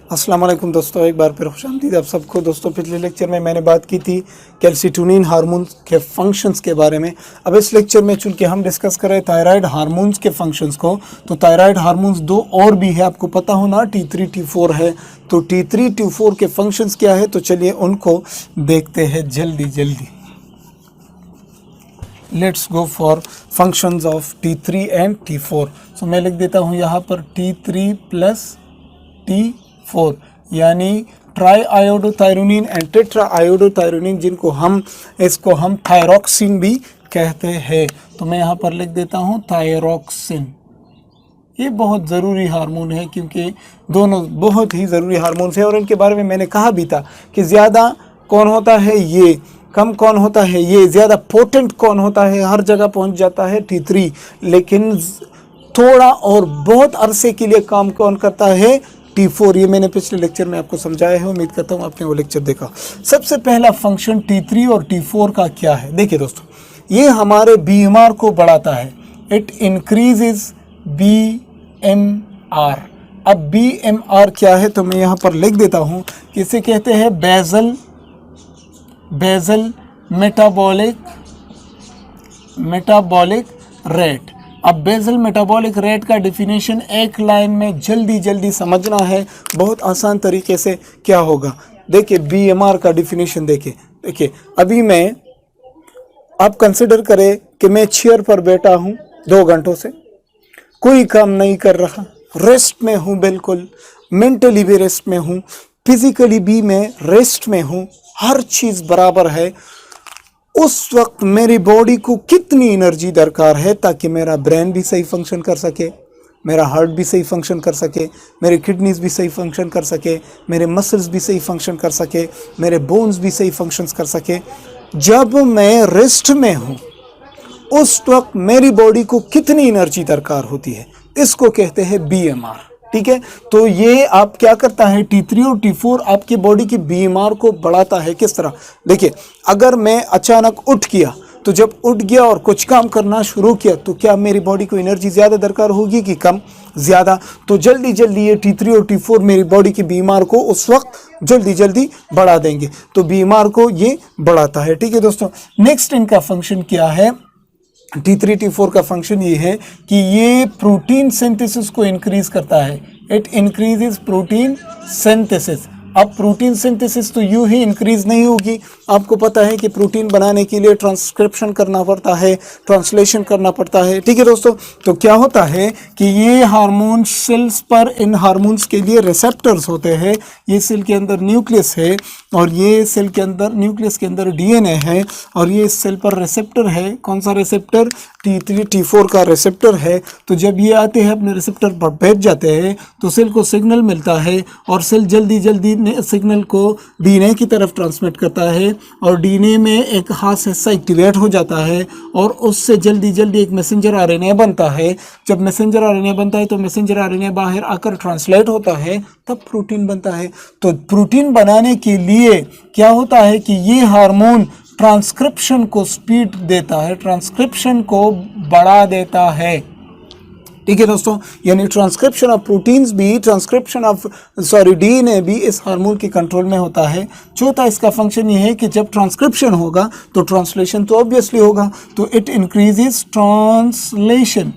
अस्सलाम वालेकुम दोस्तों, एक बार फिर खुशामदीद आप सबको। दोस्तों, पिछले लेक्चर में मैंने बात की थी कैल्सिटोनिन हार्मोन्स के फंक्शंस के बारे में। अब इस लेक्चर में चूँकि हम डिस्कस करें थायराइड हार्मोन्स के फंक्शंस को, तो थायराइड हार्मोन्स दो और भी है, आपको पता हो ना, T3 T4 है। तो T3 T4 के फंक्शंस क्या है, तो चलिए उनको देखते हैं जल्दी जल्दी। Let's go for functions of T3 and T4। सो मैं लिख देता हूँ यहाँ पर T3 प्लस T4 यानी try iodothyronine and tetra iodothyronine, जिनको हम थायरोक्सिन भी कहते हैं। तो मैं यहाँ पर लिख देता हूँ थायरोक्सिन। ये बहुत ज़रूरी हार्मोन है, क्योंकि दोनों बहुत ही ज़रूरी हार्मोन्स हैं और इनके बारे में मैंने कहा भी था कि ज़्यादा कौन होता है ये, कम कौन होता है ये, ज़्यादा पोटेंट कौन होता है, हर जगह पहुँच जाता है T3, लेकिन थोड़ा और बहुत अरसे के लिए काम कौन करता है, T4। ये मैंने पिछले लेक्चर में आपको समझाया है, उम्मीद करता हूँ आपने वो लेक्चर देखा। सबसे पहला फंक्शन T3 और T4 का क्या है, देखिए दोस्तों, ये हमारे BMR को बढ़ाता है। It increases BMR। अब BMR क्या है, तो मैं यहाँ पर लिख देता हूँ कि इसे कहते हैं बेजल मेटाबॉलिक रेट। अब बेजल मेटाबॉलिक रेट का डिफिनेशन एक लाइन में जल्दी समझना है, बहुत आसान तरीके से। क्या होगा, देखिए BMR का डिफिनेशन देखिए अभी आप कंसिडर करें कि मैं चेयर पर बैठा हूँ 2 घंटों से, कोई काम नहीं कर रहा, रेस्ट में हूँ, बिल्कुल मेंटली भी रेस्ट में हूँ, फिजिकली भी मैं रेस्ट में हूँ, हर चीज़ बराबर है। उस वक्त मेरी बॉडी को कितनी एनर्जी दरकार है ताकि मेरा ब्रेन भी सही फंक्शन कर सके, मेरा हार्ट भी सही फंक्शन कर सके, मेरे किडनीज भी सही फंक्शन कर सके, मेरे मसल्स भी सही फंक्शन कर सके, मेरे बोन्स भी सही फंक्शंस कर सके। जब मैं रेस्ट में हूँ उस वक्त मेरी बॉडी को कितनी एनर्जी दरकार होती है, इसको कहते हैं BMR। ठीक है, तो ये आप क्या करता है, T3 और T4 आपकी बॉडी की BMR को बढ़ाता है। किस तरह, देखिए अगर मैं अचानक उठ गया, तो जब उठ गया और कुछ काम करना शुरू किया, तो क्या मेरी बॉडी को एनर्जी ज़्यादा दरकार होगी कि कम, ज़्यादा। तो जल्दी ये T3 और T4 मेरी बॉडी की BMR को उस वक्त जल्दी बढ़ा देंगे, तो BMR को ये बढ़ाता है। ठीक है दोस्तों, नेक्स्ट इनका फंक्शन क्या है, T3 T4 का फंक्शन ये है कि ये प्रोटीन सिंथेसिस को इंक्रीज करता है। It increases protein synthesis. अब प्रोटीन सिंथेसिस तो यूं ही इंक्रीज नहीं होगी, आपको पता है कि प्रोटीन बनाने के लिए ट्रांसक्रिप्शन करना पड़ता है, ट्रांसलेशन करना पड़ता है। ठीक है दोस्तों, तो क्या होता है कि ये हार्मोन सेल्स पर, इन हार्मोन्स के लिए रिसेप्टर्स होते हैं। ये सेल के अंदर न्यूक्लियस है और ये सेल के अंदर, न्यूक्लियस के अंदर DNA है और ये सेल पर रिसेप्टर है। कौन सा रिसेप्टर, T3 T4 का रिसेप्टर है। तो जब ये आते हैं अपने रिसेप्टर पर बैठ जाते हैं, तो सेल को सिग्नल मिलता है और सेल जल्दी सिग्नल को DNA की तरफ ट्रांसमिट करता है और DNA में एक खास हिस्सा एक्टिवेट हो जाता है और उससे जल्दी एक मैसेंजर RNA बनता है। जब मैसेंजर RNA बनता है तो मैसेंजर RNA बाहर आकर ट्रांसलेट होता है, तब प्रोटीन बनता है। तो प्रोटीन बनाने के लिए क्या होता है कि ये हार्मोन ट्रांसक्रिप्शन को स्पीड देता है, ट्रांसक्रिप्शन को बढ़ा देता है। ठीक है दोस्तों, यानी ट्रांसक्रिप्शन ऑफ प्रोटीन्स भी, DNA भी इस हार्मोन के कंट्रोल में होता है। चौथा इसका फंक्शन ये है कि जब ट्रांसक्रिप्शन होगा तो ट्रांसलेशन तो ऑब्वियसली होगा, तो इट इंक्रीजेस ट्रांसलेशन।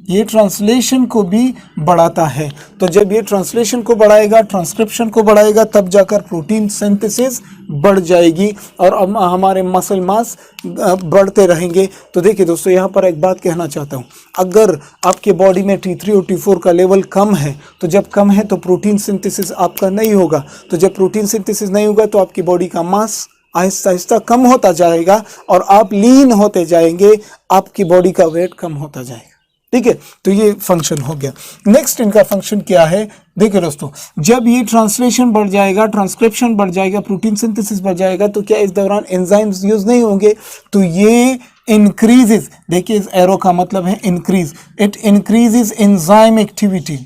ये ट्रांसलेशन को भी बढ़ाता है। तो जब ये ट्रांसलेशन को बढ़ाएगा, ट्रांसक्रिप्शन को बढ़ाएगा, तब जाकर प्रोटीन सिंथेसिस बढ़ जाएगी और हमारे मसल मास बढ़ते रहेंगे। तो देखिए दोस्तों, यहाँ पर एक बात कहना चाहता हूँ, अगर आपके बॉडी में T3 और T4 का लेवल कम है, तो जब कम है तो प्रोटीन सिंथेसिस आपका नहीं होगा। तो जब प्रोटीन सिंथेसिस नहीं होगा तो आपकी बॉडी का मास आहिस्ता कम होता जाएगा और आप लीन होते जाएंगे, आपकी बॉडी का वेट कम होता जाएगा। ठीक है, तो ये फंक्शन हो गया। नेक्स्ट इनका फंक्शन क्या है, देखिए दोस्तों, जब ये ट्रांसलेशन बढ़ जाएगा, ट्रांसक्रिप्शन बढ़ जाएगा, प्रोटीन सिंथेसिस बढ़ जाएगा, तो क्या इस दौरान एंजाइम्स यूज नहीं होंगे, तो ये इंक्रीजेस, देखिए इस एरो का मतलब है increase. It increases enzyme activity.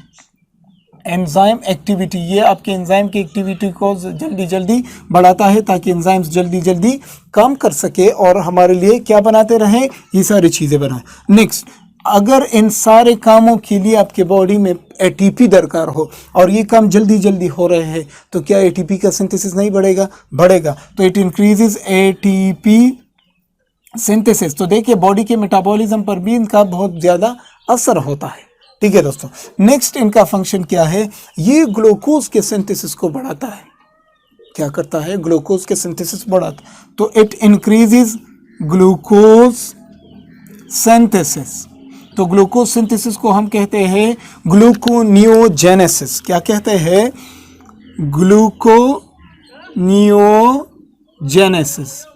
Enzyme activity, ये आपके एंजाइम की एक्टिविटी को जल्दी बढ़ाता है ताकि एंजाइम्स जल्दी काम कर सके और हमारे लिए क्या बनाते रहें, ये सारी चीज़ें बनाएं। नेक्स्ट, अगर इन सारे कामों के लिए आपके बॉडी में एटीपी दरकार हो और ये काम जल्दी जल्दी हो रहे हैं, तो क्या एटीपी का सिंथेसिस नहीं बढ़ेगा? बढ़ेगा। तो इट इंक्रीजेज एटीपी सिंथेसिस। तो देखिए बॉडी के मेटाबॉलिज्म पर भी इनका बहुत ज़्यादा असर होता है। ठीक है दोस्तों, नेक्स्ट इनका फंक्शन क्या है? ये ग्लूकोज के सिंथेसिस को बढ़ाता है। क्या करता है? ग्लूकोज के सिंथेसिस बढ़ाता है। तो इट इंक्रीजेज ग्लूकोज सिंथेसिस। तो ग्लूकोज सिंथेसिस को हम कहते हैं ग्लूकोनियोजेनेसिस। क्या कहते हैं? ग्लूकोनियोजेनेसिस।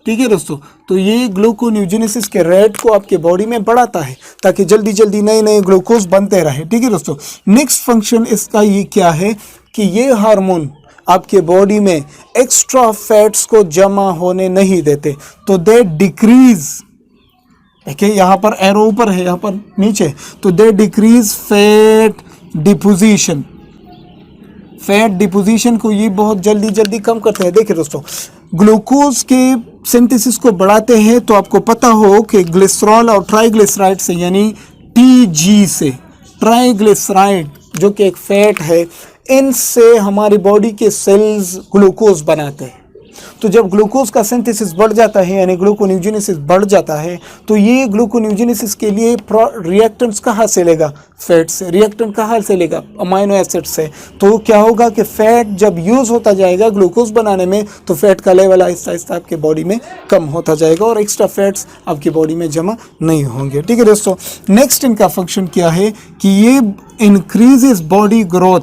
ठीक है दोस्तों, तो ये ग्लूकोनियोजेनेसिस के रेट को आपके बॉडी में बढ़ाता है ताकि जल्दी जल्दी नए नए ग्लूकोज बनते रहे। ठीक है दोस्तों, नेक्स्ट फंक्शन इसका ये क्या है कि ये हार्मोन आपके बॉडी में एक्स्ट्रा फैट्स को जमा होने नहीं देते, तो दे डिक्रीज। देखिए यहाँ पर एरो ऊपर है, यहाँ पर नीचे, तो they decrease fat deposition. Fat deposition को ये बहुत जल्दी जल्दी कम करते हैं। देखिए दोस्तों, ग्लूकोज के सिंथेसिस को बढ़ाते हैं तो आपको पता हो कि ग्लिसरॉल और ट्राइग्लिसराइड से, यानी टीजी से, ट्राइग्लिसराइड जो कि एक फैट है, इनसे हमारी बॉडी के सेल्स ग्लूकोज बनाते हैं। तो जब ग्लूकोज का सिंथेसिस बढ़ जाता है यानी ग्लूकोनियोजेनेसिस बढ़ जाता है, तो ये ग्लूकोनियोजेनेसिस के लिए रिएक्टेंट्स कहाँ से लेगा? फैट से। रिएक्टेंट कहाँ से लेगा? अमाइनो एसिड से। तो क्या होगा कि फैट जब यूज होता जाएगा ग्लूकोज बनाने में, तो फैट का लेवल आहिस्ता आहिस्ता आपके बॉडी में कम होता जाएगा और एक्स्ट्रा फैट्स आपकी बॉडी में जमा नहीं होंगे। ठीक है दोस्तों, नेक्स्ट इनका फंक्शन क्या है कि ये increases body growth.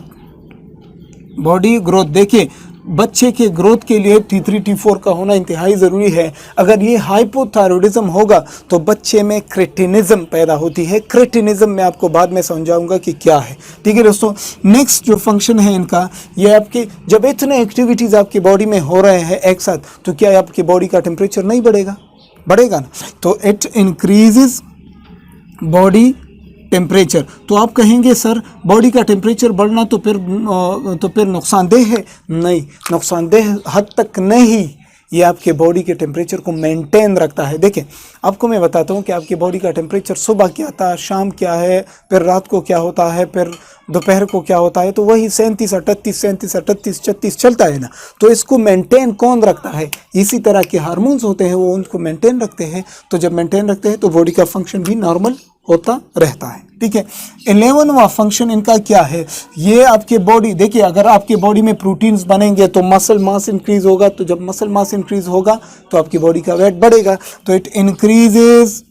Body growth, देखिए बच्चे के ग्रोथ के लिए T3 T4 का होना इंतहाई ज़रूरी है। अगर ये हाइपोथायरॉयडिज्म होगा तो बच्चे में क्रेटिनिज्म पैदा होती है। क्रेटिनिज्म मैं आपको बाद में समझाऊंगा कि क्या है। ठीक है दोस्तों, नेक्स्ट जो फंक्शन है इनका, ये आपके जब इतने एक्टिविटीज़ आपकी बॉडी में हो रहे हैं एक साथ, तो क्या आपकी बॉडी का टेम्परेचर नहीं बढ़ेगा? बढ़ेगा ना। तो इट इंक्रीजेज बॉडी टेम्परेचर। तो आप कहेंगे सर बॉडी का टेम्परेचर बढ़ना तो फिर नुकसानदेह है? नहीं, नुकसानदेह हद तक नहीं। ये आपके बॉडी के टेम्परेचर को मेंटेन रखता है। देखिए आपको मैं बताता हूँ कि आपकी बॉडी का टेम्परेचर सुबह क्या था, शाम क्या है, फिर रात को क्या होता है, फिर दोपहर को क्या होता है, तो वही 37, 38, 37, 38, 36 चलता है ना। तो इसको मेंटेन कौन रखता है? इसी तरह के हार्मोन्स होते हैं, वो उनको मेंटेन रखते हैं। तो जब मेंटेन रखते हैं तो बॉडी का फंक्शन भी नॉर्मल होता रहता है। ठीक है, 11वां फंक्शन इनका क्या है? ये आपके बॉडी, देखिए अगर आपके बॉडी में प्रोटीन्स बनेंगे तो मसल मास इंक्रीज होगा। तो जब मसल मास इंक्रीज होगा तो आपकी बॉडी का वेट बढ़ेगा। तो इट इंक्रीजेज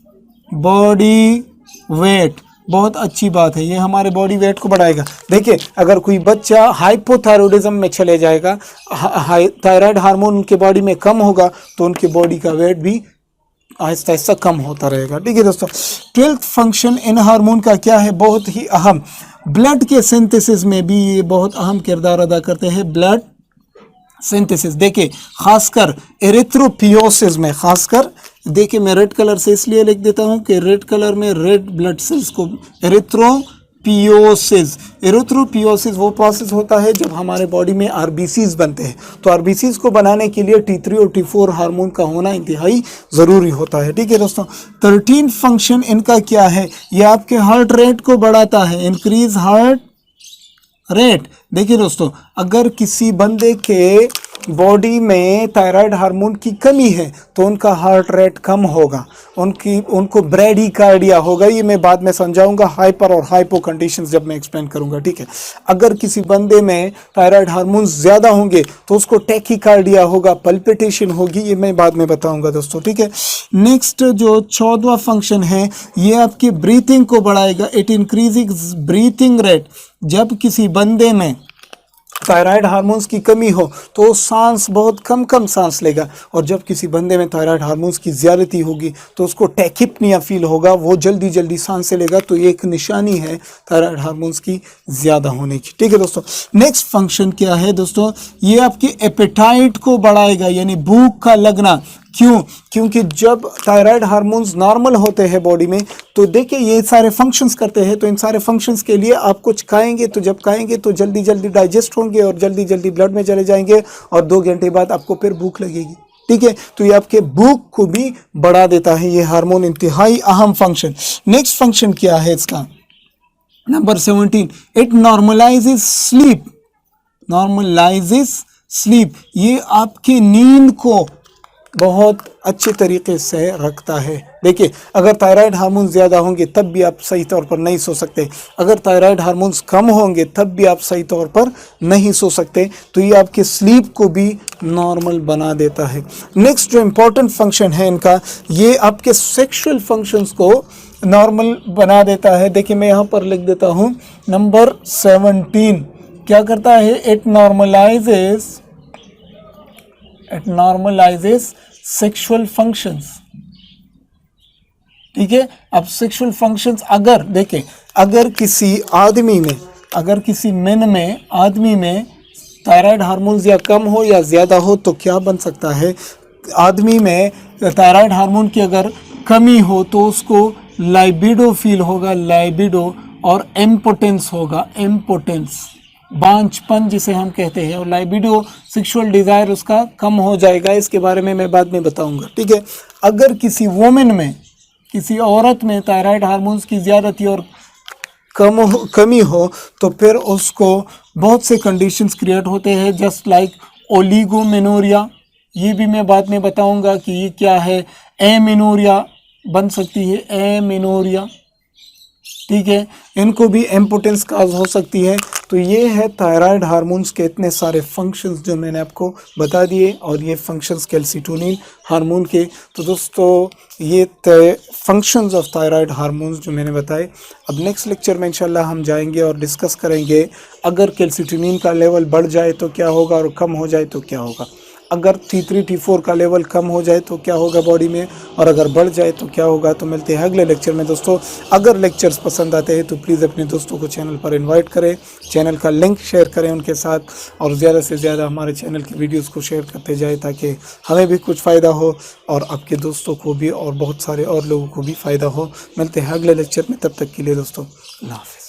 बॉडी वेट। बहुत अच्छी बात है, ये हमारे बॉडी वेट को बढ़ाएगा। देखिए अगर कोई बच्चा हाइपोथायरॉयडिज्म में चले जाएगा, थायराइड हार्मोन उनके बॉडी में कम होगा, तो उनके बॉडी का वेट भी आहिस्ता आहिस्ता कम होता रहेगा। ठीक है दोस्तों, 12th फंक्शन इन हार्मोन का क्या है? बहुत ही अहम, ब्लड के सिंथेसिस में भी ये बहुत अहम किरदार अदा करते हैं। ब्लड सिंथेसिस, देखिए खासकर एरिथ्रोपियोसिस में, खासकर देखिए मैं रेड कलर से इसलिए लिख देता हूँ कि रेड कलर में रेड ब्लड सेल्स को एरिथ्रोपियोसिस। एरिथ्रोपियोसिस वो प्रोसेस होता है जब हमारे बॉडी में आरबीसीज बनते हैं। तो आरबीसीज को बनाने के लिए T3 और T4 हार्मोन का होना इंतहाई ज़रूरी होता है। ठीक है दोस्तों, 13 फंक्शन इनका क्या है? ये आपके हार्ट रेट को बढ़ाता है, इंक्रीज हार्ट रेट। देखिए दोस्तों, अगर किसी बंदे के बॉडी में थायराइड हार्मोन की कमी है तो उनका हार्ट रेट कम होगा, उनको ब्रैडीकार्डिया होगा। ये मैं बाद में समझाऊंगा हाइपर और हाइपो कंडीशंस जब मैं एक्सप्लेन करूंगा। ठीक है, अगर किसी बंदे में थायराइड हार्मोन ज़्यादा होंगे तो उसको टैकीकार्डिया होगा, पल्पिटेशन होगी। ये मैं बाद में बताऊंगा दोस्तों। ठीक है, नेक्स्ट जो 14वां फंक्शन है, ये आपकी ब्रीथिंग को बढ़ाएगा। It increasing breathing rate. जब किसी बंदे में थायराइड हार्मोन्स की कमी हो तो सांस बहुत कम सांस लेगा, और जब किसी बंदे में थायराइड हार्मोन्स की ज़्यादती होगी तो उसको टैकिप्निया फील होगा, वो जल्दी जल्दी सांस लेगा। तो ये एक निशानी है थायराइड हार्मोन्स की ज़्यादा होने की। ठीक है दोस्तों, नेक्स्ट फंक्शन क्या है दोस्तों? ये आपकी एपेटाइट को बढ़ाएगा, यानी भूख का लगना। क्यों? क्योंकि जब थायराइड हार्मोन्स नॉर्मल होते हैं बॉडी में, तो देखिए ये सारे फंक्शंस करते हैं। तो इन सारे फंक्शंस के लिए आप कुछ खाएंगे, तो जब खाएंगे तो जल्दी जल्दी डाइजेस्ट होंगे और जल्दी जल्दी ब्लड में चले जाएंगे, और 2 घंटे बाद आपको फिर भूख लगेगी। ठीक है, तो ये आपके भूख को भी बढ़ा देता है ये हार्मोन, इंतहाई अहम फंक्शन। नेक्स्ट फंक्शन क्या है इसका? नंबर 17, इट नॉर्मलाइजेस स्लीप, नॉर्मलाइजेस स्लीप, ये आपकी नींद को बहुत अच्छे तरीके से रखता है। देखिए, अगर थायराइड हार्मोन ज़्यादा होंगे तब भी आप सही तौर पर नहीं सो सकते, अगर थायराइड हार्मोन्स कम होंगे तब भी आप सही तौर पर नहीं सो सकते, तो ये आपके स्लीप को भी नॉर्मल बना देता है। नेक्स्ट जो इम्पोर्टेंट फंक्शन है इनका, ये आपके सेक्सुअल फंक्शंस को नॉर्मल बना देता है। देखिए, मैं यहाँ पर लिख देता हूँ नंबर 17 क्या करता है, इट नॉर्मलाइजेस सेक्सुअल फंक्शंस। ठीक है, अब सेक्सुअल फंक्शंस अगर देखें, अगर किसी आदमी में, अगर किसी मेन में, आदमी में थायराइड हार्मोन्स या कम हो या ज़्यादा हो तो क्या बन सकता है, आदमी में थायराइड हार्मोन की अगर कमी हो तो उसको लाइबिडो फील होगा, लाइबिडो, और इम्पोटेंस होगा, इम्पोटेंस, बांझपन जिसे हम कहते हैं, और लाइबिडो सेक्सुअल डिज़ायर उसका कम हो जाएगा। इसके बारे में मैं बाद में बताऊंगा। ठीक है, अगर किसी वोमेन में, किसी औरत में थायराइड हार्मोन्स की ज़्यादती और कमी हो तो फिर उसको बहुत से कंडीशंस क्रिएट होते हैं, जस्ट लाइक ओलिगोमेनोरिया, ये भी मैं बाद में बताऊंगा कि ये क्या है। एमेनोरिया बन सकती है, एमेनोरिया। ठीक है, इनको भी इम्पोटेंस काज हो सकती है। तो ये है थायराइड हार्मोन्स के इतने सारे फंक्शंस जो मैंने आपको बता दिए, और ये फंक्शंस कैल्सिटोनिन हार्मोन के। तो दोस्तों, ये फंक्शंस ऑफ थायराइड हार्मोन्स जो मैंने बताए। अब नेक्स्ट लेक्चर में इंशाल्लाह हम जाएंगे और डिस्कस करेंगे अगर कैल्सिटोनिन का लेवल बढ़ जाए तो क्या होगा और कम हो जाए तो क्या होगा, अगर T3 T4 का लेवल कम हो जाए तो क्या होगा बॉडी में, और अगर बढ़ जाए तो क्या होगा। तो मिलते हैं अगले लेक्चर में दोस्तों। अगर लेक्चर्स पसंद आते हैं तो प्लीज़ अपने दोस्तों को चैनल पर इनवाइट करें, चैनल का लिंक शेयर करें उनके साथ, और ज़्यादा से ज़्यादा हमारे चैनल की वीडियोस को शेयर करते जाए ताकि हमें भी कुछ फ़ायदा हो और आपके दोस्तों को भी और बहुत सारे और लोगों को भी फ़ायदा हो। मिलते हैं अगले लेक्चर में, तब तक के लिए दोस्तों अल्लाह हाफ़िज़।